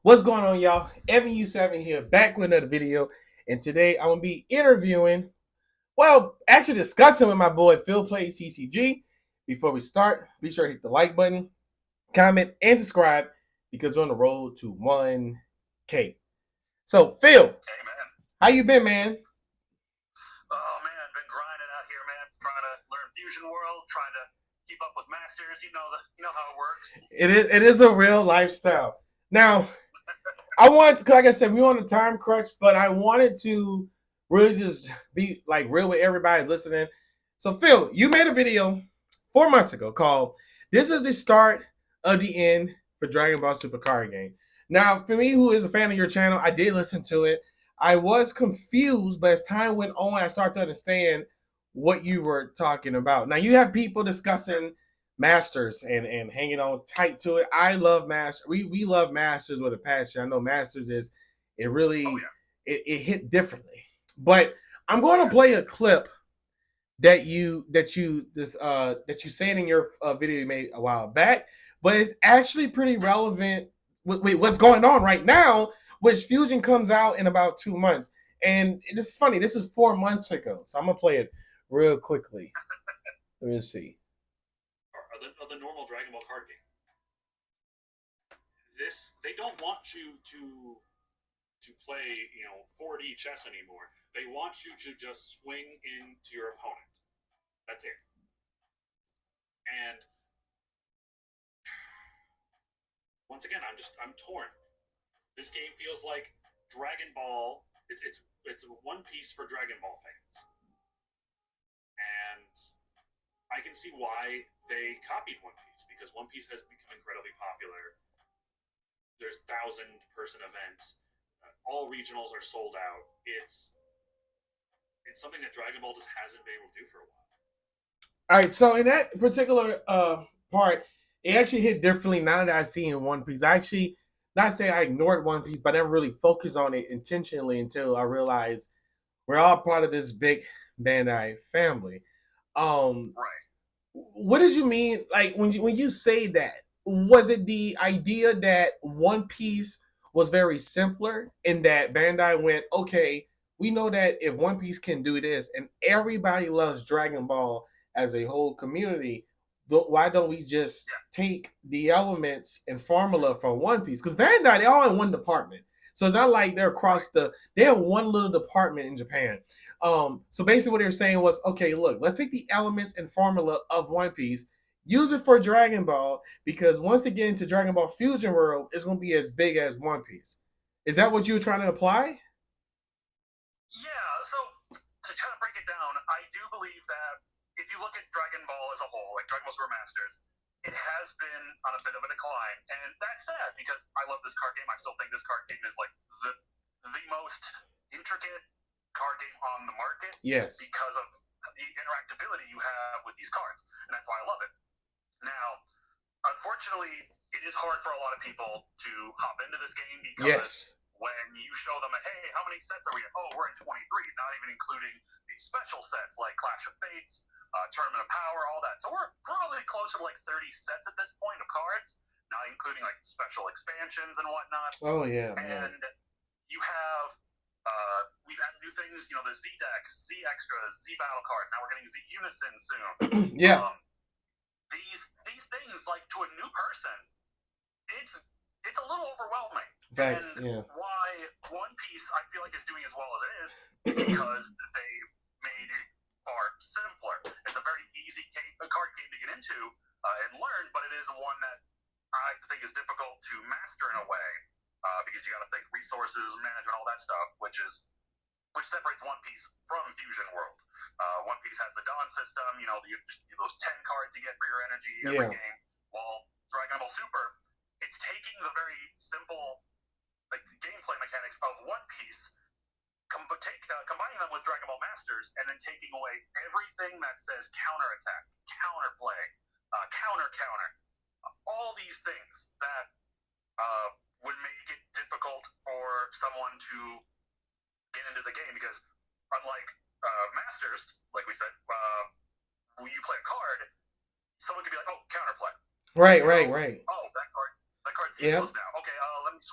What's going on, y'all? Evan U7 here, back with another video. And today I'm gonna be interviewing, actually discussing with my boy Phil Plays CCG. Before we start, be sure to hit the like button, comment, and subscribe because we're on the road to 1K. So, Phil, Hey, man. how you been, man? Oh, man, I've been grinding out here, man. Trying to learn Fusion World, trying to keep up with Masters. You know how it works. It is a real lifestyle. Now, I wanted to, like I said, we on a time crunch, but I wanted to really just be like real with everybody listening. So, Phil, you made a video 4 months ago called "This is the start of the end for Dragon Ball Super card game." Now, for me, who is a fan of your channel, I did listen to it. I was confused, but as time went on, I started to understand what you were talking about. Now, you have people discussing Masters and hanging on tight to it. I love Masters. We love Masters with a passion. I know Masters is it really Oh, yeah. it hit differently. But I'm going to play a clip that you said in your video you made a while back, but it's actually pretty relevant with what's going on right now, which Fusion comes out in about 2 months. And this is funny. This is 4 months ago, so I'm gonna play it real quickly. Let me see. Of the normal Dragon Ball card game. They don't want you to play 4D chess anymore. They want you to just swing into your opponent. That's it. And once again, I'm torn. This game feels like Dragon Ball. It's One Piece for Dragon Ball fans, and I can see why they copied One Piece, because One Piece has become incredibly popular. There's 1,000-person events. All regionals are sold out. It's something that Dragon Ball just hasn't been able to do for a while. All right, so in that particular part, it actually hit differently now that I see in One Piece. I actually, not saying I ignored One Piece, but I never really focused on it intentionally until I realized we're all part of this big Bandai family. Right. What did you mean, like when you say that? Was it the idea that One Piece was very simpler, and that Bandai went, okay, we know that if One Piece can do this, and everybody loves Dragon Ball as a whole community, why don't we just take the elements and formula from One Piece? Because Bandai, they're all in one department. So it's not like they're across they have one little department in Japan. So basically what they were saying was, okay, look, let's take the elements and formula of One Piece, use it for Dragon Ball, because once it get into Dragon Ball Fusion World, it's going to be as big as One Piece. Is that what you were trying to apply? Yeah, so to kind of break it down, I do believe that if you look at Dragon Ball as a whole, like Dragon Ball Super Masters, it has been on a bit of a decline, and that's sad because I love this card game. I still think this card game is like the most intricate card game on the market. Yes. Because of the interactability you have with these cards, and that's why I love it. Now, unfortunately, it is hard for a lot of people to hop into this game because when you show them, hey, how many sets are we at? Oh, we're at 23, not even including the special sets like Clash of Fates, Tournament of Power, all that. So we're probably closer to like 30 sets at this point of cards, not including like special expansions and whatnot. Oh, yeah. And you have, we've added new things, the Z decks, Z extras, Z battle cards. Now we're getting Z Unison soon. Yeah. These things, like, to a new person, it's a little overwhelming. Thanks. And why One Piece, I feel like, is doing as well as it is because they made it far simpler. It's a very easy card game to get into and learn, but it is one that I think is difficult to master in a way because you got to think resources, management, all that stuff, which separates One Piece from Fusion World. One Piece has the Dawn system, those 10 cards you get for your energy every game. While Dragon Ball Super, it's taking the very simple gameplay mechanics of One Piece, combining them with Dragon Ball Masters, and then taking away everything that says counterattack, counterplay, counter, all these things that would make it difficult for someone to get into the game, because unlike Masters, like we said, when you play a card, someone could be like, oh, counterplay. Right. Oh, that card's useless now. Okay,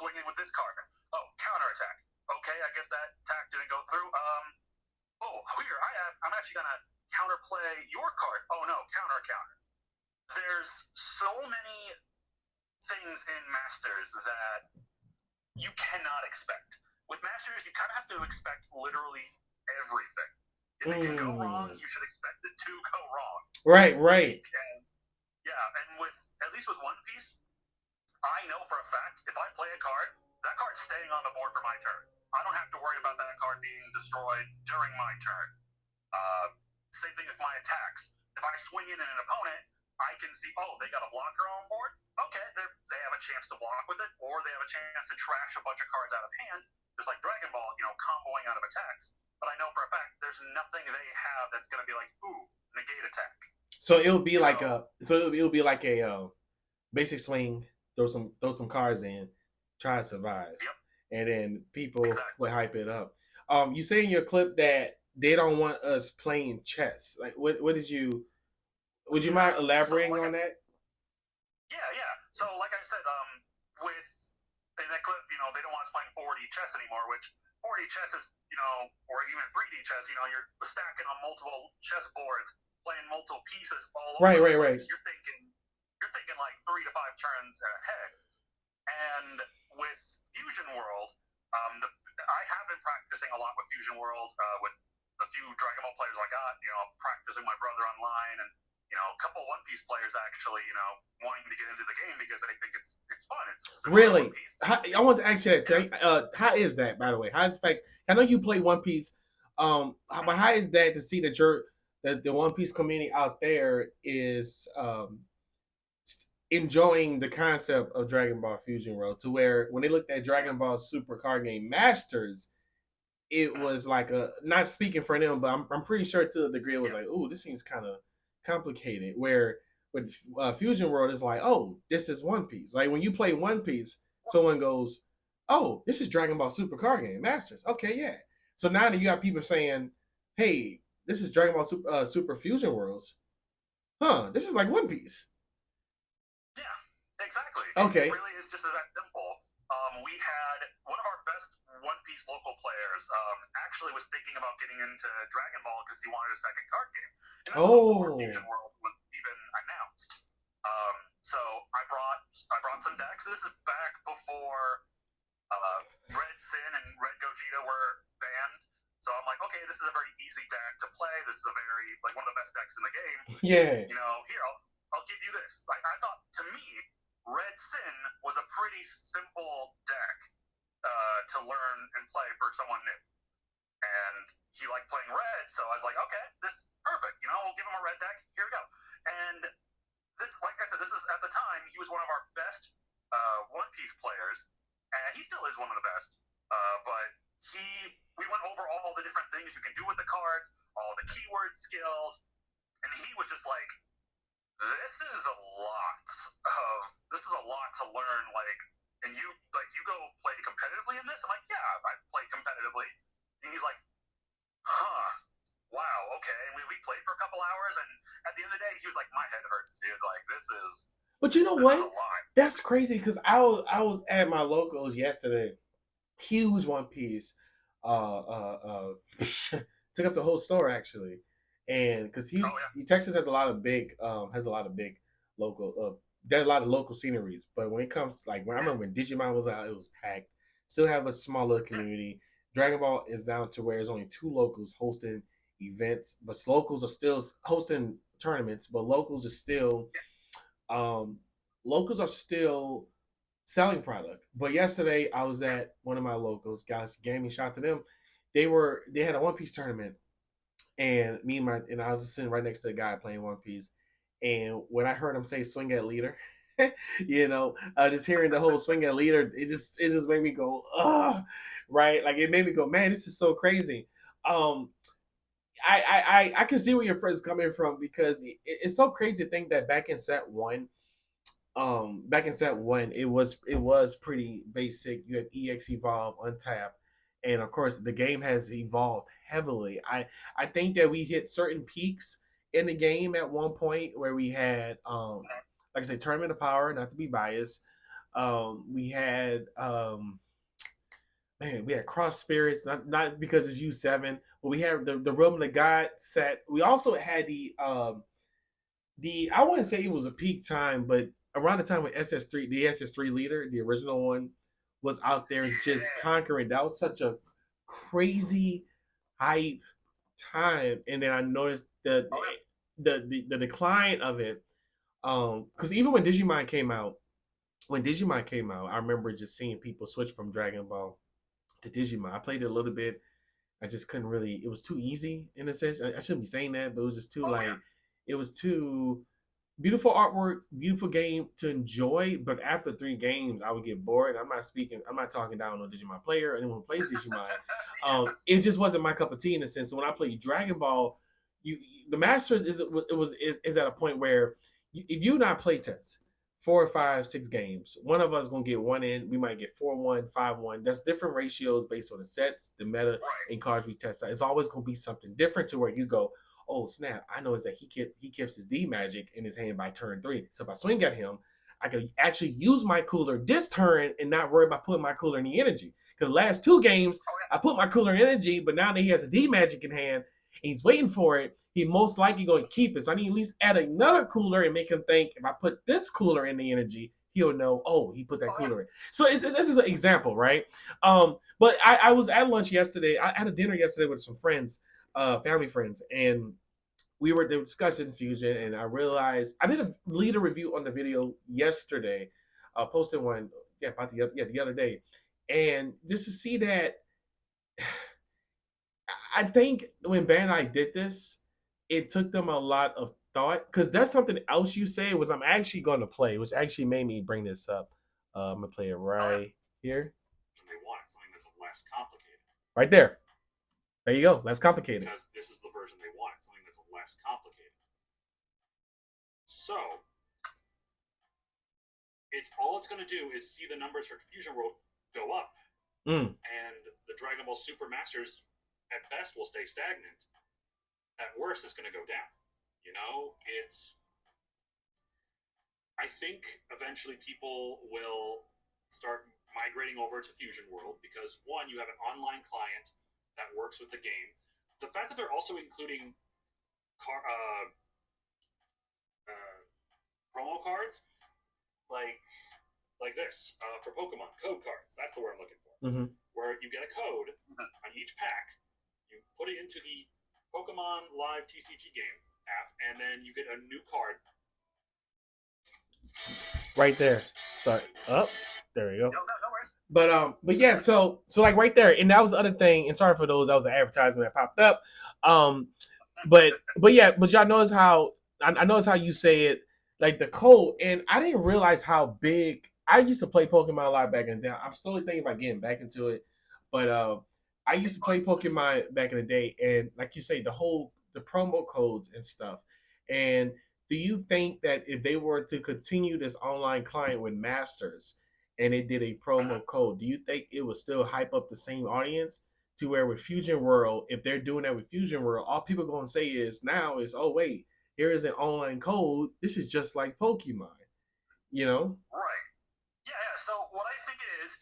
swing in with this card. Oh, counterattack. Okay, I guess that attack didn't go through. Oh, here, I'm actually going to counterplay your card. Oh, no, counter. There's so many things in Masters that you cannot expect. With Masters, you kind of have to expect literally everything. If it can go wrong, you should expect it to go wrong. Right. And, yeah, and at least with One Piece, I know for a fact if I play a card, that card's staying on the board for my turn. I don't have to worry about that card being destroyed during my turn. Same thing with my attacks. If I swing in at an opponent, I can see, oh, they got a blocker on board. Okay, they have a chance to block with it, or they have a chance to trash a bunch of cards out of hand, just like Dragon Ball, comboing out of attacks. But I know for a fact there's nothing they have that's going to be like, ooh, negate attack. So it'll be like a basic swing. Throw some cards in, try to survive. Yep. And then people Exactly. will hype it up. You say in your clip that they don't want us playing chess. Like, what did you? Would you mind elaborating on that? Yeah. So, like I said, with in that clip, they don't want us playing 4D chess anymore, which 4D chess is, or even 3D chess, you're stacking on multiple chess boards, playing multiple pieces all over. Right. You're thinking like 3 to 5 turns ahead. And with Fusion World, I have been practicing a lot with Fusion World, with the few Dragon Ball players I got, practicing my brother online, and a couple One Piece players actually, wanting to get into the game because they think it's fun. It's really. I want to ask you that. How is that, by the way? How is the fact? I know you play One Piece. But how is that to see that the One Piece community out there is enjoying the concept of Dragon Ball Fusion World, to where when they looked at Dragon Ball Super Card Game Masters, it was like not speaking for them, but I'm pretty sure to a degree it was like, ooh, this seems kind of complicated. Where with Fusion World is like, oh, this is One Piece. Like when you play One Piece, someone goes, oh, this is Dragon Ball Super Card Game Masters. Okay, yeah. So now that you got people saying, hey, this is Dragon Ball Super Fusion Worlds. Huh, this is like One Piece. Yeah, exactly. Okay. It really is just that simple. We had one of our best One Piece local players actually was thinking about getting into Dragon Ball because he wanted a second card game. And this was before Fusion World was even announced. So I brought some decks. This is back before Red Sin and Red Gogeta were banned. So I'm like, okay, this is a very easy deck to play. This is a very one of the best decks in the game. Yeah. Here I'll give you this. I thought, to me, Red Sin was a pretty simple deck to learn and play for someone new. And he liked playing red, so I was like, okay, this is perfect. We'll give him a red deck. Here we go. And this, like I said, this is at the time, he was one of our best One Piece players, and he still is one of the best. But we went over all the different things you can do with the cards, all the keyword skills, and he was just like, this is a lot to learn, and you go play competitively in this? I'm like, yeah, I play competitively. And he's like, huh, wow, okay. And we played for a couple hours, and at the end of the day, he was like, my head hurts, dude. Like, this is. But you know what? That's crazy because I was at my locals yesterday. Huge One Piece. Took up the whole store actually, and because Texas has a lot of big local there's a lot of local sceneries. But when it comes I remember when Digimon was out, it was packed. Still have a smaller community. Dragon Ball is down to where there's only 2 locals hosting events, but locals are still hosting tournaments. But locals are still selling product. But yesterday I was at one of my locals, guys, gaming, shout out to them. They had a One Piece tournament, and I was sitting right next to the guy playing One Piece. And when I heard him say "swing at leader," just hearing the whole "swing at leader," it just made me go, ugh, right? Like it made me go, man, this is so crazy. I can see where your friend's coming from because it's so crazy to think that back in set one, it was pretty basic. You have EX Evolve, Untap, and of course the game has evolved heavily. I think that we hit certain peaks in the game at one point where we had like I said, Tournament of Power, not to be biased. We had man, we had Cross Spirits, not because it's U7, but we had the Realm of the God set. We also had the I wouldn't say it was a peak time, but around the time when SS3, the SS3 leader, the original one, was out there just conquering. That was such a crazy hype time, and then I noticed the decline of it. Because even when Digimon came out, I remember just seeing people switch from Dragon Ball to Digimon. I played it a little bit. I just couldn't really. It was too easy in a sense. I shouldn't be saying that, but it was just too like. It was too beautiful artwork, beautiful game to enjoy. But after 3 games, I would get bored. I'm not speaking. I'm not talking down on Digimon player or anyone who plays Digimon. It just wasn't my cup of tea in a sense. So when I played Dragon Ball, the Masters is at a point where if you not play test 4, 5, 6 games, one of us gonna get one in. We might get 4-1, 5-1. That's different ratios based on the sets, the meta, and cards we test out. It's always gonna be something different to where you go, oh snap! I know is that he keeps his D magic in his hand by turn 3. So if I swing at him, I can actually use my cooler this turn and not worry about putting my cooler in the energy. Because the last 2 games, I put my cooler in energy, but now that he has a D magic in hand and he's waiting for it, he most likely going to keep it. So I need to at least add another cooler and make him think if I put this cooler in the energy, he'll know, oh, he put that cooler in. So this is an example, right? But I was at lunch yesterday. I had a dinner yesterday with some friends, family friends, and they were discussing Fusion, and I realized I did a leader review on the video yesterday. Posted one, about the other day, and just to see that, I think when Bandai did this, it took them a lot of thought because there's something else you say was I'm actually going to play, which actually made me bring this up. I'm gonna play it right here. They wanted something that's less complicated. Right there. There you go. Less complicated. Because this is the version they wanted, something that's less complicated. So, all it's going to do is see the numbers for Fusion World go up. And the Dragon Ball Super Masters, at best, will stay stagnant. At worst, it's going to go down. You know, I think eventually people will start migrating over to Fusion World because, one, you have an online client that works with the game. The fact that they're also including promo cards, like this, for Pokemon, code cards. That's the word I'm looking for. Where you get a code on each pack, you put it into the Pokemon Live TCG game app, and then you get a new card. Right there. Sorry. Oh, there we go. But yeah, so like right there, and that was the other thing. And sorry for those, that was an advertisement that popped up. But y'all notice how I notice how you say it, like the code, and I didn't realize how big. I used to play Pokemon a lot back in the day. I'm slowly thinking about getting back into it, but I used to play Pokemon back in the day, and like you say, the promo codes and stuff. And do you think that if they were to continue this online client with Masters and it did a promo code, do you think it would still hype up the same audience to where with Fusion World, if they're doing that with Fusion World, all people are going to say is oh wait, here is an online code. This is just like Pokemon, you know? Right. Yeah. So what I think is,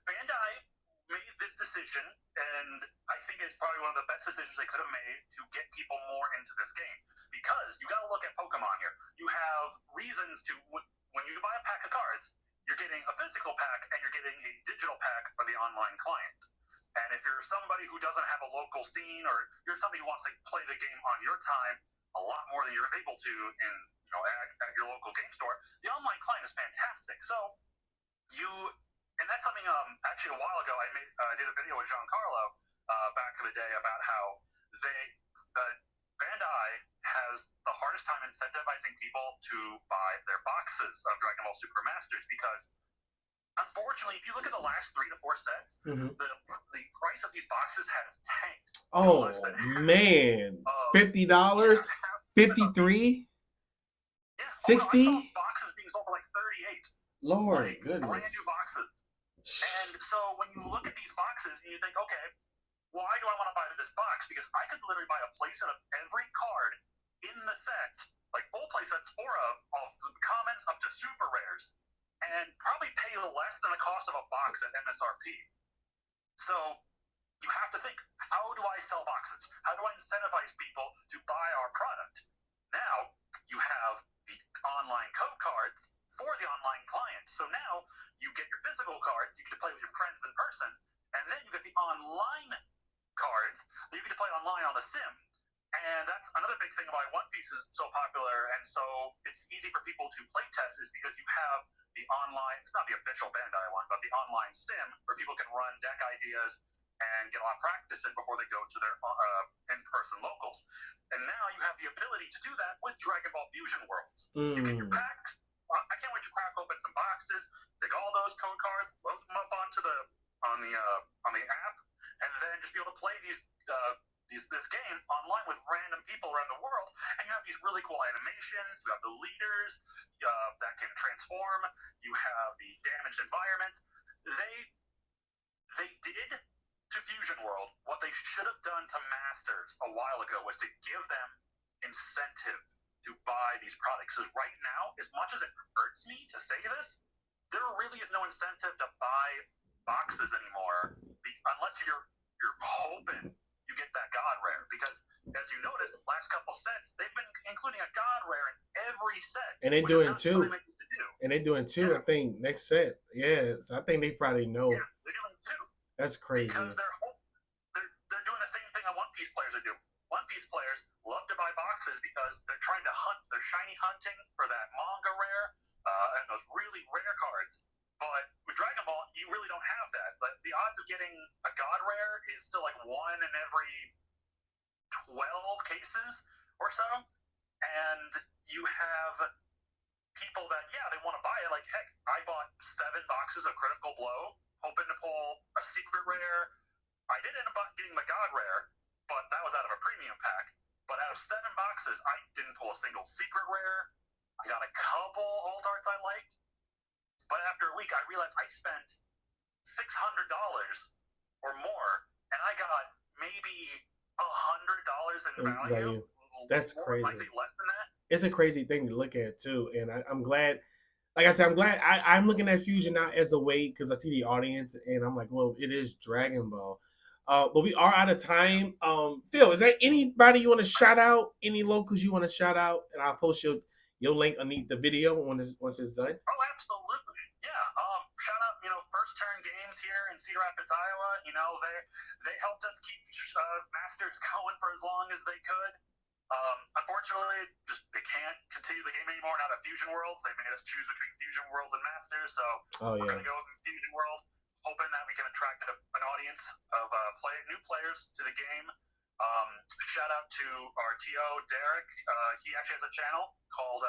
Bandai made this decision, and I think it's probably one of the best decisions they could have made to get people more into this game. Because you got to look at Pokemon here. You have reasons to, when you buy a pack of cards, you're getting a physical pack and you're getting a digital pack for the online client. And if you're somebody who doesn't have a local scene, or you're somebody who wants to play the game on your time a lot more than you're able to in at your local game store, the online client is fantastic. So and that's something actually a while ago I did a video with Giancarlo back in the day about how Bandai has the hardest time incentivizing people to buy their boxes of Dragon Ball Super Masters because, unfortunately, if you look at the last 3 to 4 sets, the price of these boxes has tanked. Oh man, $50, 53, 60. I saw boxes being sold for like 38. Lord, like, goodness. Brand new boxes. And so when you look at these boxes and you think, okay, why do I want to buy this box? Because I could literally buy a playset of every card in the set, like full playsets, 4 of commons up to super rares, and probably pay less than the cost of a box at MSRP. So you have to think, how do I sell boxes? How do I incentivize people to buy our product? Now you have the online code cards for the online client. So now you get your physical cards, you get to play with your friends in person, and then you get the online cards that you get to play online on the sim. And that's another big thing why One Piece is so popular and so it's easy for people to play test is because you have the online, it's not the official Bandai one, but the online sim where people can run deck ideas and get a lot of practice in before they go to their in-person locals. And now you have the ability to do that with Dragon Ball Fusion Worlds. You get your packs. I can't wait to crack open some boxes, take all those code cards, load them up onto on the app, and then just be able to play this game online with random people around the world, and you have these really cool animations. You have the leaders that can transform. You have the damaged environment. They did to Fusion World what they should have done to Masters a while ago was to give them incentive to buy these products. Because right now, as much as it hurts me to say this, there really is no incentive to buy boxes anymore unless you're hoping you get that God Rare. Because as you noticed, the last couple sets, they've been including a God Rare in every set. And they're doing two. And they're doing two, yeah. I think, next set. Yeah, so I think they probably know. Yeah, they're doing two. That's crazy. Because they're doing the same thing that One Piece players are doing. One Piece players love to buy boxes because they're trying to hunt. They're shiny hunting for that manga rare and those really rare cards. But with Dragon Ball, you really don't have that. But the odds of getting a God Rare is still like 1 in every 12 cases or so. And you have people that, yeah, they want to buy it. Like, heck, I bought 7 boxes of Critical Blow, hoping to pull a secret rare. I did end up getting the God Rare, but that was out of a premium pack. But out of 7 boxes, I didn't pull a single secret rare. I got a couple alt arts I liked. But after a week, I realized I spent $600 or more, and I got maybe $100 in value. That's crazy. Likely less than that. It's a crazy thing to look at too, and I'm glad. Like I said, I'm glad I'm looking at Fusion now as a way because I see the audience, and I'm like, well, it is Dragon Ball. But we are out of time. Phil, is there anybody you want to shout out? Any locals you want to shout out? And I'll post your link underneath the video once it's done. Oh, absolutely. Yeah. Shout out, First Turn Games here in Cedar Rapids, Iowa. They helped us keep Masters going for as long as they could. Unfortunately, they can't continue the game anymore now at Fusion Worlds. They made us choose between Fusion Worlds and Masters, so we're going to go with Fusion World, hoping that we can attract an audience of new players to the game. Shout out to our TO, Derek. He actually has a channel called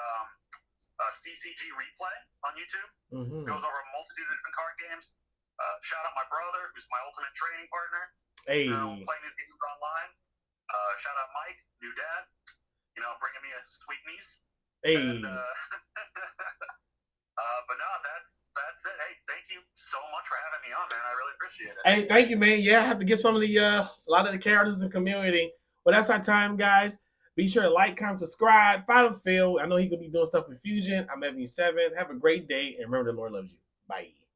CCG Replay on YouTube. Mm-hmm. Goes over a multitude of different card games. Shout out my brother, who's my ultimate training partner. Hey. Playing these games online. Shout out Mike, new dad. Bringing me a sweet niece. Hey. And, but no, that's it. Hey, thank you so much for having me on, man. I really appreciate it. Hey, thank you, man. Yeah, I have to get some of the a lot of the characters in the community. But that's our time, guys. Be sure to like, comment, subscribe, follow Phil. I know he could be doing stuff with Fusion. I'm Evan7. Have a great day, and remember the Lord loves you. Bye.